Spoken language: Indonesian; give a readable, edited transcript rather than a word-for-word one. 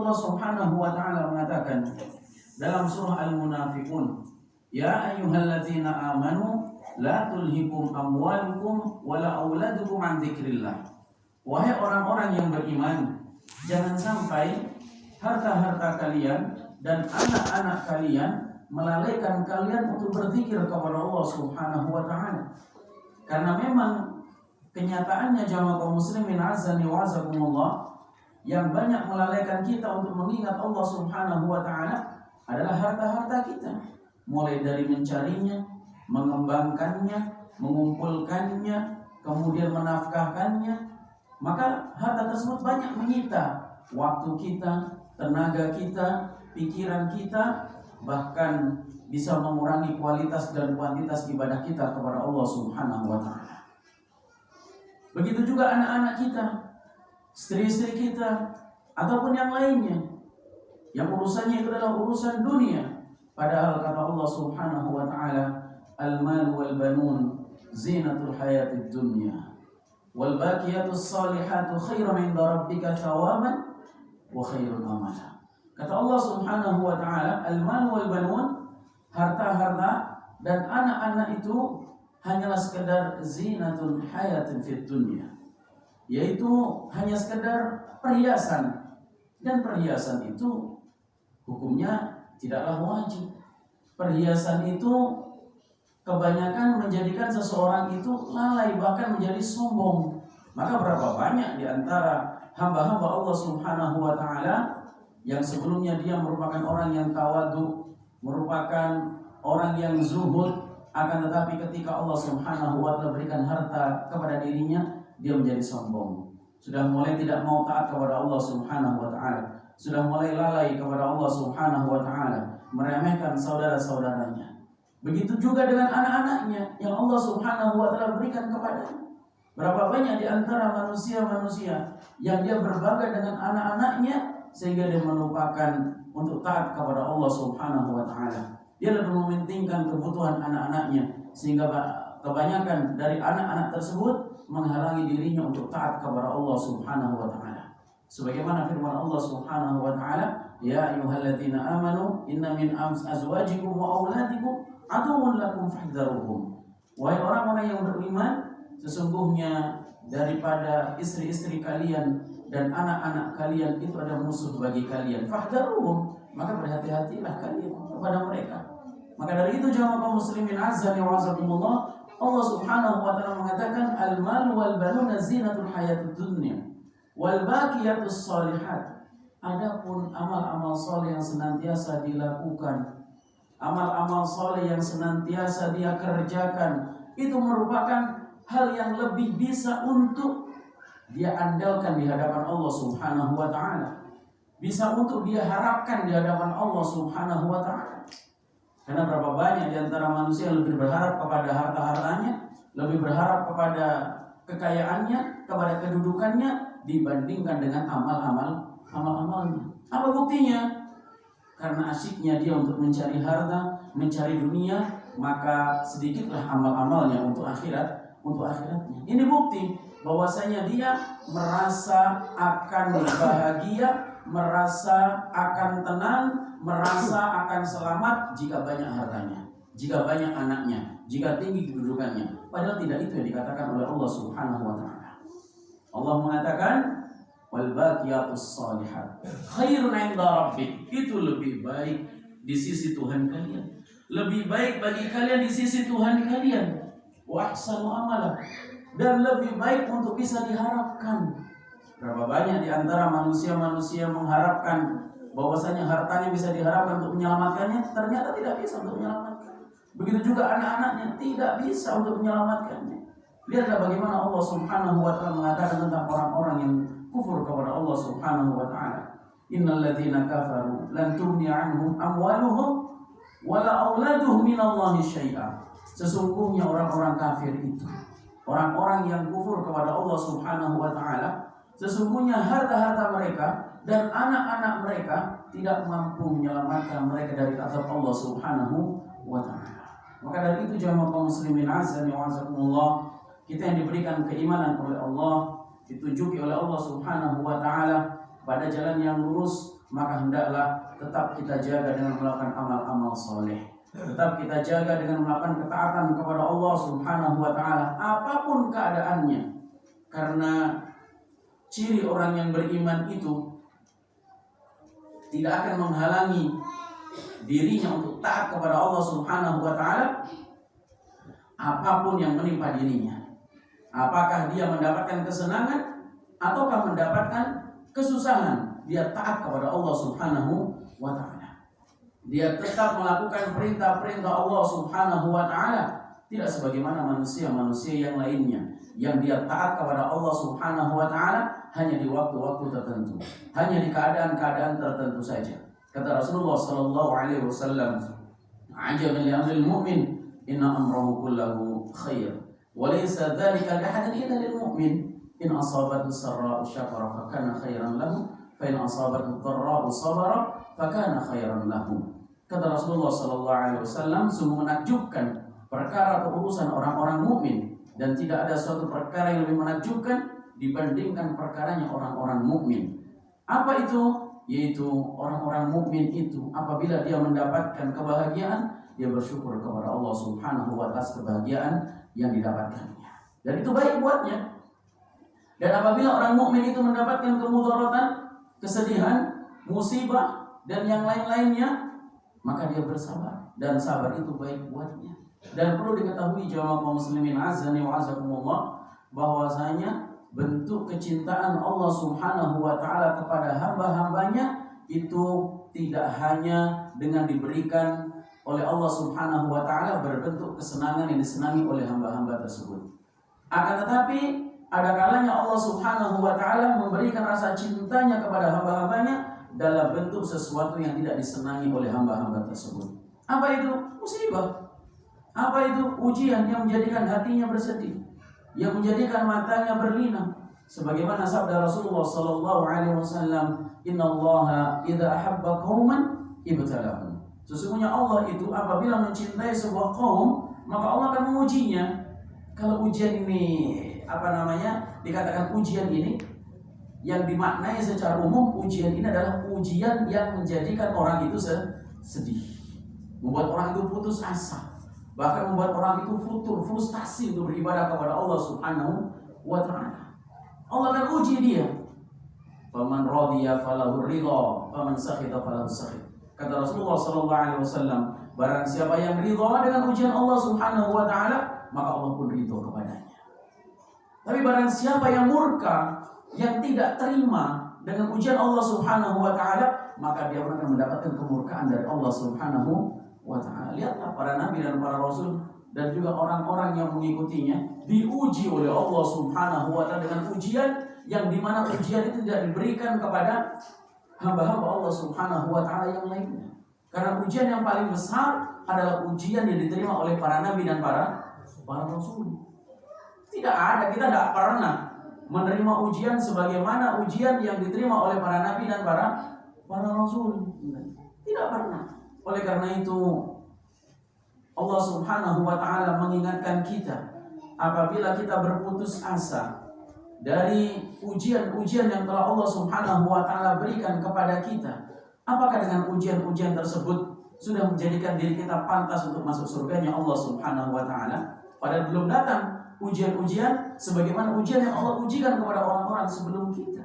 Allah Subhanahu wa taala mengatakan dalam surah Al-Munafiqun, ya ayyuhalladzina amanu la tulhikum amwalukum wala auladukum an dzikrillah. Wahai orang-orang yang beriman, jangan sampai harta-harta kalian dan anak-anak kalian melalaikan kalian untuk berzikir kepada Allah Subhanahu wa taala. Karena memang kenyataannya jamaah kaum muslimin azani wa azakumullah, yang banyak melalaikan kita untuk mengingat Allah Subhanahu wa taala adalah harta-harta kita. Mulai dari mencarinya, mengembangkannya, mengumpulkannya, kemudian menafkahkannya. Maka harta tersebut banyak menyita waktu kita, tenaga kita, pikiran kita, bahkan bisa mengurangi kualitas dan kuantitas ibadah kita kepada Allah Subhanahu wa taala. Begitu juga anak-anak kita, istri-istri kita, ataupun yang lainnya, yang urusannya itu adalah urusan dunia. Padahal kata Allah Subhanahu wa taala, al-mal wal banun zinatul hayatid dunya wal baqiyatus salihatu khairun 'inda rabbika thawaban wa khairun amala. Kata Allah Subhanahu wa taala, al-mal wal banun, harta-harta dan anak-anak itu hanyalah sekedar zinatul hayatin fid dunya, yaitu hanya sekedar perhiasan, dan perhiasan itu hukumnya tidaklah wajib. Perhiasan itu kebanyakan menjadikan seseorang itu lalai, bahkan menjadi sombong. Maka berapa banyak di antara hamba-hamba Allah Subhanahu wa taala yang sebelumnya dia merupakan orang yang tawadu, merupakan orang yang zuhud, akan tetapi ketika Allah Subhanahu wa taala berikan harta kepada dirinya, dia menjadi sombong. Sudah mulai tidak mau taat kepada Allah Subhanahu wa taala, sudah mulai lalai kepada Allah Subhanahu wa taala, meremehkan saudara-saudaranya. Begitu juga dengan anak-anaknya yang Allah Subhanahu wa taala berikan kepadanya. Berapa banyak di antara manusia-manusia yang dia berbangga dengan anak-anaknya sehingga dia melupakan untuk taat kepada Allah Subhanahu wa taala. Dia lebih mementingkan kebutuhan anak-anaknya, sehingga kebanyakan dari anak-anak tersebut menghalangi dirinya untuk taat kepada Allah Subhanahu wa taala. Sebagaimana firman Allah Subhanahu wa taala, ya ayyuhalladzina amanu inna min azwajikum wa auladikum aduwwun lakum fahdharuhum. Wahai orang-orang yang beriman, sesungguhnya daripada istri-istri kalian dan anak-anak kalian itu ada musuh bagi kalian. Fahdharuhum, maka berhati-hatilah kalian kepada mereka. Maka dari itu jamaah kaum muslimin azza wa jazakumullah, Allah Subhanahu wa taala mengatakan al-mal wal banuna zinatul hayatid dunya wal baqiyatus shalihat. Adapun amal-amal saleh yang senantiasa dilakukan, amal-amal saleh yang senantiasa dia kerjakan, itu merupakan hal yang lebih bisa untuk dia andalkan di hadapan Allah Subhanahu wa taala. Bisa untuk dia harapkan di hadapan Allah Subhanahu wa taala. Karena berapa banyak di antara manusia yang lebih berharap kepada harta-hartanya, lebih berharap kepada kekayaannya, kepada kedudukannya dibandingkan dengan amal-amalnya. Apa buktinya? Karena asyiknya dia untuk mencari harta, mencari dunia, maka sedikitlah amal-amalnya untuk akhiratnya. Ini bukti bahwasanya dia merasa akan bahagia, merasa akan tenang, merasa akan selamat jika banyak hartanya, jika banyak anaknya, jika tinggi kedudukannya. Padahal tidak itu yang dikatakan oleh Allah Subhanahu wa taala. Allah mengatakan wal baqiyatus shalihat khairun 'inda rabbik. Itu lebih baik di sisi Tuhan kalian. Lebih baik bagi kalian di sisi Tuhan kalian. Wa ahsanu amala, dan lebih baik untuk bisa diharapkan. Berapa banyak di antara manusia-manusia mengharapkan bahwasanya hartanya bisa diharapkan untuk menyelamatkannya, ternyata tidak bisa untuk menyelamatkan. Begitu juga anak-anaknya tidak bisa untuk menyelamatkannya. Lihatlah bagaimana Allah Subhanahu wa taala mengatakan tentang orang-orang yang kufur kepada Allah Subhanahu wa taala. Innal ladzina kafaru lan tughni 'anhum amwaluhum wala auladuhum minallahi syai'a. Sesungguhnya orang-orang kafir itu, orang-orang yang kufur kepada Allah Subhanahu wa taala, sesungguhnya harta-harta mereka dan anak-anak mereka tidak mampu menyelamatkan mereka dari azab Allah Subhanahu wa taala. Maka dari itu jamaah kaum muslimin azza wa jazakumullah, kita yang diberikan keimanan oleh Allah, ditunjuki oleh Allah Subhanahu wa taala, pada jalan yang lurus, maka hendaklah tetap kita jaga dengan melakukan amal-amal soleh. Tetap kita jaga dengan melakukan ketaatan kepada Allah Subhanahu wa Ta'ala, apapun keadaannya, karena ciri orang yang beriman itu tidak akan menghalangi dirinya untuk taat kepada Allah Subhanahu wa Ta'ala apapun yang menimpa dirinya. Apakah dia mendapatkan kesenangan ataukah mendapatkan kesusahan, dia taat kepada Allah Subhanahu wa Ta'ala. Dia tetap melakukan perintah-perintah Allah Subhanahu wa Ta'ala, tidak sebagaimana manusia-manusia yang lainnya yang dia taat kepada Allah Subhanahu wa Ta'ala hanya di waktu-waktu tertentu, hanya di keadaan-keadaan tertentu saja. Kata Rasulullah sallallahu alaihi wasallam, "Ajaban li amril mu'min, inna amrahu kullahu khair, wa laysa dzalika li ahadin illa lil mu'min. In asabathu sarra'u syakara fa kana khairan lahu, fa in asabathu dharra'u sabara fa kana khairan lahu." Kata Rasulullah sallallahu alaihi wasallam, sungguh menakjubkan perkara atau urusan orang-orang mukmin, dan tidak ada suatu perkara yang lebih menakjubkan dibandingkan perkaranya orang-orang mukmin. Apa itu? Yaitu orang-orang mukmin itu apabila dia mendapatkan kebahagiaan, dia bersyukur kepada Allah Subhanahu wa Ta'ala atas kebahagiaan yang didapatkannya, dan itu baik buatnya. Dan apabila orang mukmin itu mendapatkan kemudaratan, kesedihan, musibah dan yang lain-lainnya, maka dia bersabar, dan sabar itu baik buatnya. Dan perlu diketahui jamaah kaum muslimin azani wa azakumullah, bahwasanya bentuk kecintaan Allah Subhanahu wa Ta'ala kepada hamba-hambanya itu tidak hanya dengan diberikan oleh Allah Subhanahu wa Ta'ala berbentuk kesenangan yang disenangi oleh hamba-hamba tersebut. Akan tetapi ada kalanya Allah Subhanahu wa Ta'ala memberikan rasa cintanya kepada hamba-hambanya dalam bentuk sesuatu yang tidak disenangi oleh hamba-hamba tersebut. Apa itu? Musibah. Apa itu? Ujian yang menjadikan hatinya bersedih, yang menjadikan matanya berlinang. Sebagaimana sabda Rasulullah sallallahu alaihi wasallam, "Innallaha idza ahabba qauman ibtalahum." Sesungguhnya Allah itu apabila mencintai sebuah kaum, maka Allah akan mengujinya. Kalau ujian ini dikatakan ujian ini yang dimaknai secara umum, ujian ini adalah ujian yang menjadikan orang itu sedih, membuat orang itu putus asa, bahkan membuat orang itu frustasi untuk beribadah kepada Allah Subhanahu wa Ta'ala. Allah akan uji dia. Faman radiya falahu ridha, faman sakhita falahu sakhit. Kata Rasulullah sallallahu alaihi wasallam, barang siapa yang ridha dengan ujian Allah Subhanahu wa Ta'ala, maka Allah pun ridha kepadanya. Tapi barang siapa yang murka, yang tidak terima dengan ujian Allah Subhanahu wa Ta'ala, maka dia akan mendapatkan kemurkaan dari Allah Subhanahu wa Ta'ala. Lihatlah para nabi dan para rasul dan juga orang-orang yang mengikutinya diuji oleh Allah Subhanahu wa Ta'ala dengan ujian yang dimana ujian itu tidak diberikan kepada hamba-hamba Allah Subhanahu wa Ta'ala yang lainnya. Karena ujian yang paling besar adalah ujian yang diterima oleh para nabi dan para rasul. Tidak ada, kita tidak pernah menerima ujian sebagaimana ujian yang diterima oleh para nabi dan para rasul. Tidak pernah. Oleh karena itu Allah Subhanahu wa Ta'ala mengingatkan kita, apabila kita berputus asa dari ujian-ujian yang telah Allah Subhanahu wa Ta'ala berikan kepada kita, apakah dengan ujian-ujian tersebut sudah menjadikan diri kita pantas untuk masuk surganya Allah Subhanahu wa Ta'ala? Padahal belum datang ujian-ujian sebagaimana ujian yang Allah ujikan kepada orang-orang sebelum kita.